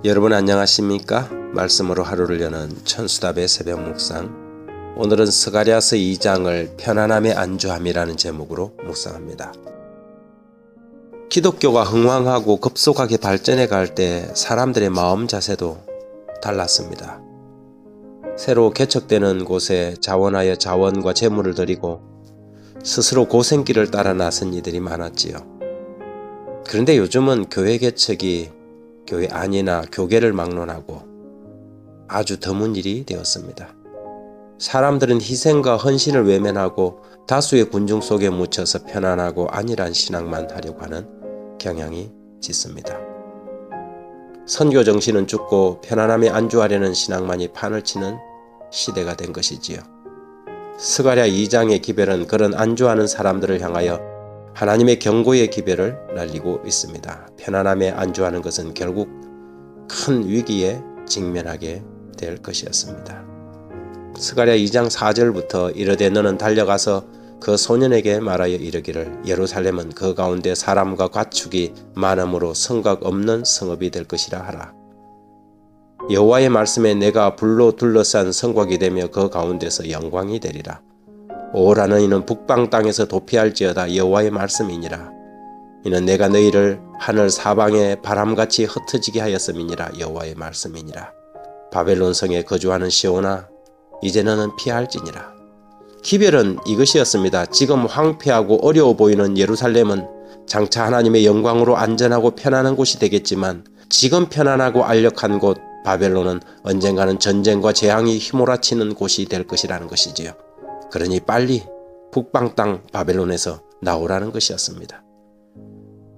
여러분 안녕하십니까? 말씀으로 하루를 여는 천수답의 새벽 묵상. 오늘은 스가랴서 2장을 편안함의 안주함이라는 제목으로 묵상합니다. 기독교가 흥왕하고 급속하게 발전해 갈 때 사람들의 마음 자세도 달랐습니다. 새로 개척되는 곳에 자원하여 자원과 재물을 드리고 스스로 고생길을 따라 나선 이들이 많았지요. 그런데 요즘은 교회 개척이 교회 안이나 교계를 막론하고 아주 드문 일이 되었습니다. 사람들은 희생과 헌신을 외면하고 다수의 군중 속에 묻혀서 편안하고 안일한 신앙만 하려고 하는 경향이 짙습니다. 선교 정신은 죽고 편안함에 안주하려는 신앙만이 판을 치는 시대가 된 것이지요. 스가랴 2장의 기별은 그런 안주하는 사람들을 향하여 하나님의 경고의 기별을 날리고 있습니다. 편안함에 안주하는 것은 결국 큰 위기에 직면하게 될 것이었습니다. 스가랴 2장 4절부터 이르되 너는 달려가서 그 소년에게 말하여 이르기를 예루살렘은 그 가운데 사람과 가축이 많음으로 성곽 없는 성읍이 될 것이라 하라. 여호와의 말씀에 내가 불로 둘러싼 성곽이 되며 그 가운데서 영광이 되리라. 오라는 이는 북방 땅에서 도피할지어다 여호와의 말씀이니라. 이는 내가 너희를 하늘 사방에 바람같이 흩어지게 하였음이니라 여호와의 말씀이니라. 바벨론 성에 거주하는 시온아 이제 너는 피할지니라. 기별은 이것이었습니다. 지금 황폐하고 어려워 보이는 예루살렘은 장차 하나님의 영광으로 안전하고 편안한 곳이 되겠지만 지금 편안하고 안락한 곳 바벨론은 언젠가는 전쟁과 재앙이 휘몰아치는 곳이 될 것이라는 것이지요. 그러니 빨리 북방 땅 바벨론에서 나오라는 것이었습니다.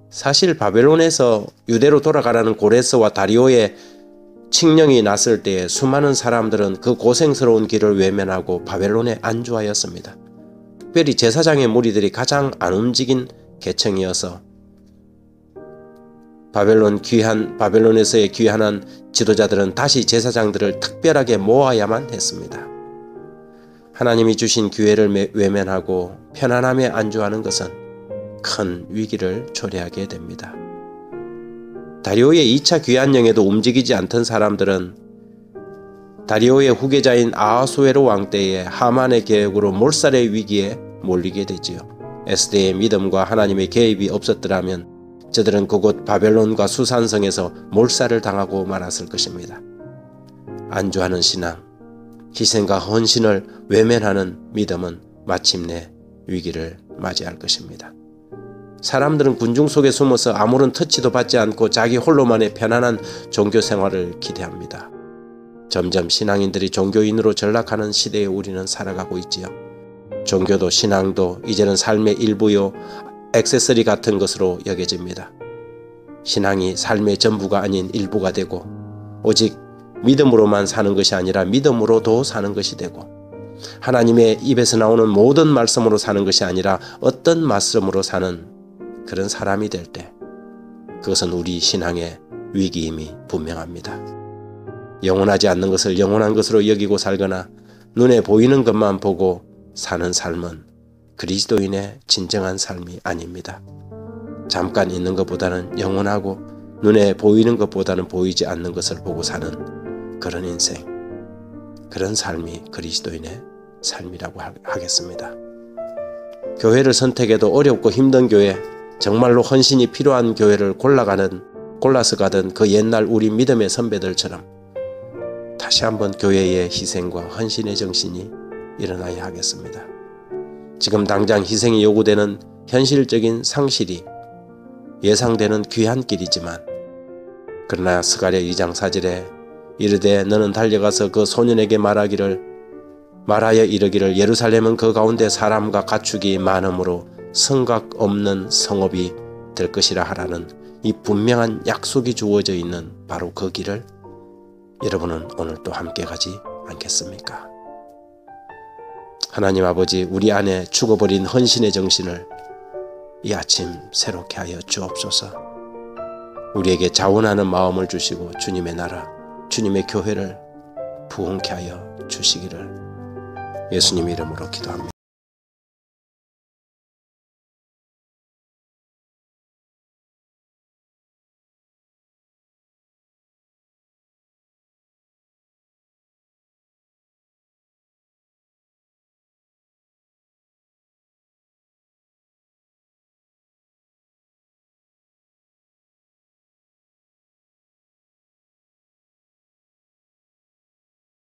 사실 바벨론에서 유대로 돌아가라는 고레스와 다리오의 칙령이 났을 때에 수많은 사람들은 그 고생스러운 길을 외면하고 바벨론에 안주하였습니다. 특별히 제사장의 무리들이 가장 안 움직인 계층이어서 바벨론에서의 귀환한 지도자들은 다시 제사장들을 특별하게 모아야만 했습니다. 하나님이 주신 기회를 외면하고 편안함에 안주하는 것은 큰 위기를 초래하게 됩니다. 다리오의 2차 귀환령에도 움직이지 않던 사람들은 다리오의 후계자인 아하수에로 왕 때에 하만의 계획으로 몰살의 위기에 몰리게 되지요. 에스더의 믿음과 하나님의 개입이 없었더라면 저들은 그곳 바벨론과 수산성에서 몰살을 당하고 말았을 것입니다. 안주하는 신앙, 희생과 헌신을 외면하는 믿음은 마침내 위기를 맞이할 것입니다. 사람들은 군중 속에 숨어서 아무런 터치도 받지 않고 자기 홀로만의 편안한 종교 생활을 기대합니다. 점점 신앙인들이 종교인으로 전락하는 시대에 우리는 살아가고 있지요. 종교도 신앙도 이제는 삶의 일부요 액세서리 같은 것으로 여겨집니다. 신앙이 삶의 전부가 아닌 일부가 되고 오직 믿음으로만 사는 것이 아니라 믿음으로도 사는 것이 되고 하나님의 입에서 나오는 모든 말씀으로 사는 것이 아니라 어떤 말씀으로 사는 그런 사람이 될 때 그것은 우리 신앙의 위기임이 분명합니다. 영원하지 않는 것을 영원한 것으로 여기고 살거나 눈에 보이는 것만 보고 사는 삶은 그리스도인의 진정한 삶이 아닙니다. 잠깐 있는 것보다는 영원하고 눈에 보이는 것보다는 보이지 않는 것을 보고 사는 그런 인생, 그런 삶이 그리스도인의 삶이라고 하겠습니다. 교회를 선택해도 어렵고 힘든 교회, 정말로 헌신이 필요한 교회를 골라서 가던 그 옛날 우리 믿음의 선배들처럼 다시 한번 교회의 희생과 헌신의 정신이 일어나야 하겠습니다. 지금 당장 희생이 요구되는 현실적인 상실이 예상되는 귀한 길이지만 그러나 스가랴 2장 4절에 이르되 너는 달려가서 그 소년에게 말하여 이르기를 예루살렘은 그 가운데 사람과 가축이 많음으로 성곽 없는 성읍이 될 것이라 하라는 이 분명한 약속이 주어져 있는 바로 그 길을 여러분은 오늘 또 함께 가지 않겠습니까? 하나님 아버지, 우리 안에 죽어버린 헌신의 정신을 이 아침 새롭게 하여 주옵소서. 우리에게 자원하는 마음을 주시고 주님의 나라, 주님의 교회를 부흥케 하여 주시기를 예수님 이름으로 기도합니다.